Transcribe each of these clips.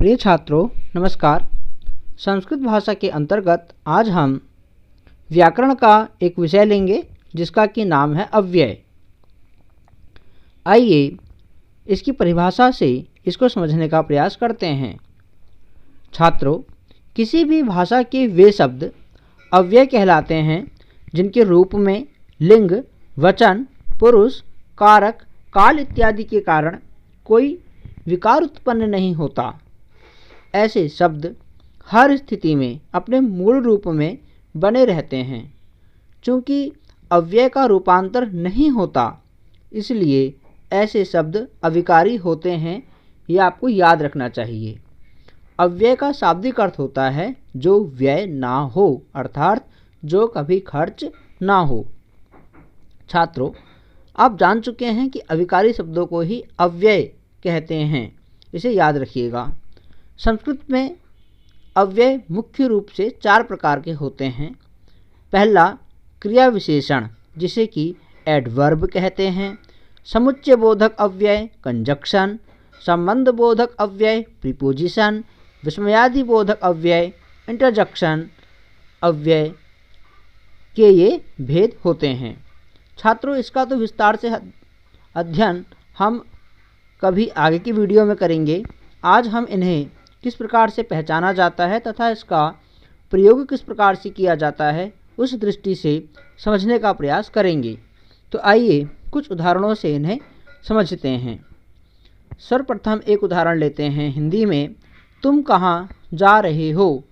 प्रिय छात्रों नमस्कार। संस्कृत भाषा के अंतर्गत आज हम व्याकरण का एक विषय लेंगे जिसका कि नाम है अव्यय। आइए इसकी परिभाषा से इसको समझने का प्रयास करते हैं। छात्रों, किसी भी भाषा के वे शब्द अव्यय कहलाते हैं जिनके रूप में लिंग, वचन, पुरुष, कारक, काल इत्यादि के कारण कोई विकार उत्पन्न नहीं होता। ऐसे शब्द हर स्थिति में अपने मूल रूप में बने रहते हैं। चूँकि अव्यय का रूपांतर नहीं होता, इसलिए ऐसे शब्द अविकारी होते हैं। ये आपको याद रखना चाहिए। अव्यय का शाब्दिक अर्थ होता है जो व्यय ना हो, अर्थात जो कभी खर्च ना हो। छात्रों, आप जान चुके हैं कि अविकारी शब्दों को ही अव्यय कहते हैं। इसे याद रखिएगा। संस्कृत में अव्यय मुख्य रूप से 4 प्रकार के होते हैं। पहला क्रिया विशेषण, जिसे कि एडवर्ब कहते हैं। समुच्चय बोधक अव्यय कंजक्शन, संबंध बोधक अव्यय प्रीपोजिशन, विस्मयादि बोधक अव्यय इंटरजेक्शन अव्यय के ये भेद होते हैं। छात्रों, इसका तो विस्तार से अध्ययन हम कभी आगे की वीडियो में करेंगे। आज हम इन्हें किस प्रकार से पहचाना जाता है तथा इसका प्रयोग किस प्रकार से किया जाता है उस दृष्टि से समझने का प्रयास करेंगे। तो आइए कुछ उदाहरणों से इन्हें समझते हैं। सर्वप्रथम एक उदाहरण लेते हैं हिंदी में। तुम कहाँ जा रहे हो?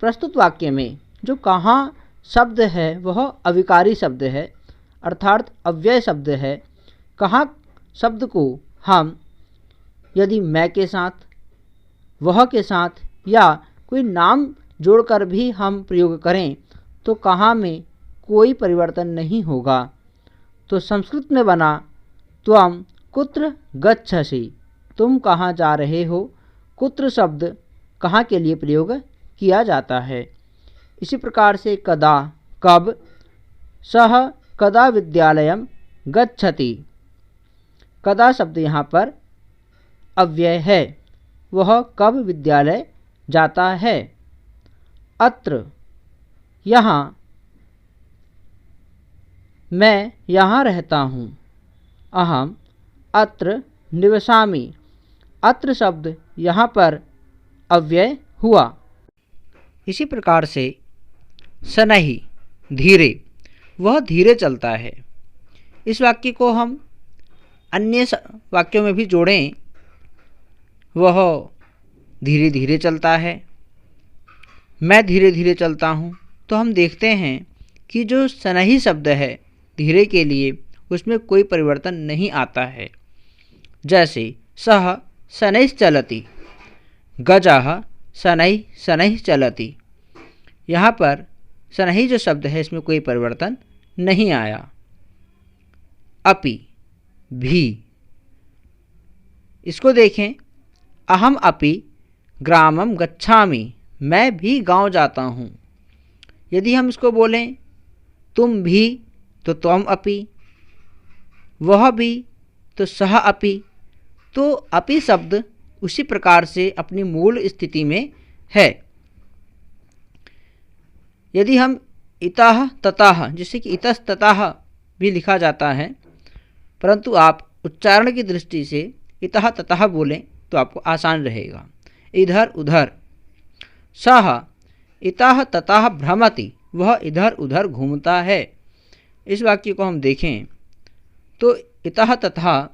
प्रस्तुत वाक्य में जो कहाँ शब्द है वह अविकारी शब्द है, अर्थात अव्यय शब्द है। कहाँ शब्द को हम यदि मैं के साथ, वह के साथ या कोई नाम जोड़कर भी हम प्रयोग करें तो कहाँ में कोई परिवर्तन नहीं होगा। तो संस्कृत में बना त्वम कुत्र गच्छसि, तुम कहाँ जा रहे हो। कुत्र शब्द कहाँ के लिए प्रयोग किया जाता है। इसी प्रकार से कदा कब, सह कदा विद्यालयम गच्छति। कदा शब्द यहाँ पर अव्यय है, वह कब विद्यालय जाता है। अत्र, यहाँ, मैं यहाँ रहता हूँ। अहम अत्र निवसामि, अत्र शब्द यहाँ पर अव्यय हुआ। इसी प्रकार से शनैः धीरे, वह धीरे चलता है। इस वाक्य को हम अन्य वाक्यों में भी जोड़ें, वह धीरे धीरे चलता है। मैं धीरे धीरे चलता हूँ। तो हम देखते हैं कि जो शनैः शब्द है धीरे के लिए, उसमें कोई परिवर्तन नहीं आता है। जैसे सः शनैश्चलति, गजः शनैः शनैः चलति। यहाँ पर शनैः जो शब्द है इसमें कोई परिवर्तन नहीं आया। अपि भी, इसको देखें। अहम अपि ग्रामम गच्छामि, मैं भी गांव जाता हूँ। यदि हम इसको बोलें तुम भी तो त्वम अपि, वह भी तो सह अपि। तो अपि शब्द उसी प्रकार से अपनी मूल स्थिति में है। यदि हम इतः ततः, जिसे कि इतस्ततः भी लिखा जाता है, परंतु आप उच्चारण की दृष्टि से इतः ततः बोलें तो आपको आसान रहेगा। इधर उधर, सः इतः ततः भ्रमति, वह इधर उधर घूमता है। इस वाक्य को हम देखें तो इतः ततः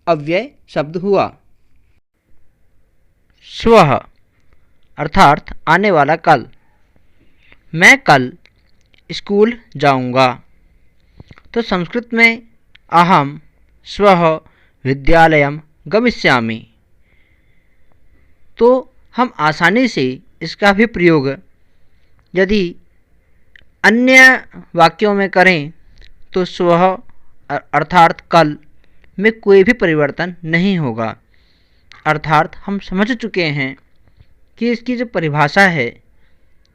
अव्यय शब्द हुआ। श्वः अर्थात आने वाला कल, मैं कल स्कूल जाऊंगा। तो संस्कृत में अहम श्वः विद्यालयम गमिष्यामि। तो हम आसानी से इसका भी प्रयोग यदि अन्य वाक्यों में करें तो श्वः अर्थात कल में कोई भी परिवर्तन नहीं होगा। अर्थात हम समझ चुके हैं कि इसकी जो परिभाषा है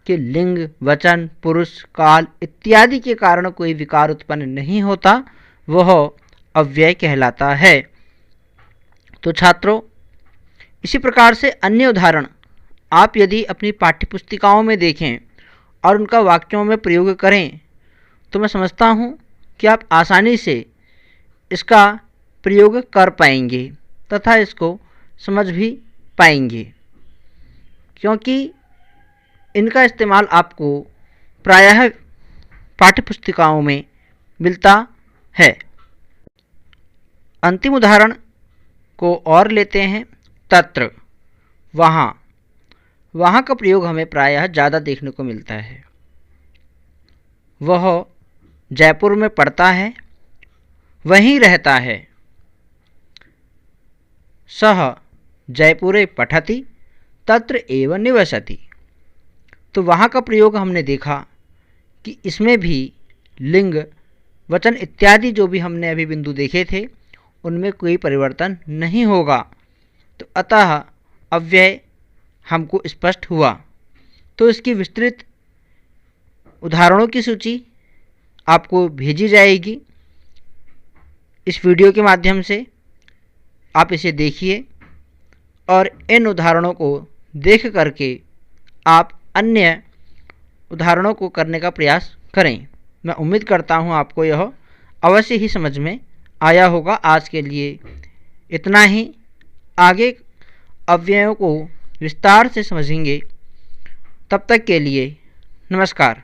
कि लिंग, वचन, पुरुष, काल इत्यादि के कारण कोई विकार उत्पन्न नहीं होता, वह अव्यय कहलाता है। तो छात्रों, इसी प्रकार से अन्य उदाहरण आप यदि अपनी पाठ्यपुस्तिकाओं में देखें और उनका वाक्यों में प्रयोग करें तो मैं समझता हूँ कि आप आसानी से इसका प्रयोग कर पाएंगे तथा इसको समझ भी पाएंगे, क्योंकि इनका इस्तेमाल आपको प्रायः पाठ्यपुस्तिकाओं में मिलता है। अंतिम उदाहरण को और लेते हैं। तत्र, वहाँ। वहाँ का प्रयोग हमें प्रायः ज़्यादा देखने को मिलता है। वह जयपुर में पढ़ता है, वहीं रहता है। सः जयपुरे पठति तत्र एव निवसति। तो वहाँ का प्रयोग हमने देखा कि इसमें भी लिंग, वचन इत्यादि जो भी हमने अभी बिंदु देखे थे उनमें कोई परिवर्तन नहीं होगा, तो अतः अव्यय हमको स्पष्ट हुआ। तो इसकी विस्तृत उदाहरणों की सूची आपको भेजी जाएगी इस वीडियो के माध्यम से। आप इसे देखिए और इन उदाहरणों को देख करके आप अन्य उदाहरणों को करने का प्रयास करें। मैं उम्मीद करता हूँ आपको यह अवश्य ही समझ में आया होगा। आज के लिए इतना ही। आगे अव्ययों को विस्तार से समझेंगे। तब तक के लिए नमस्कार।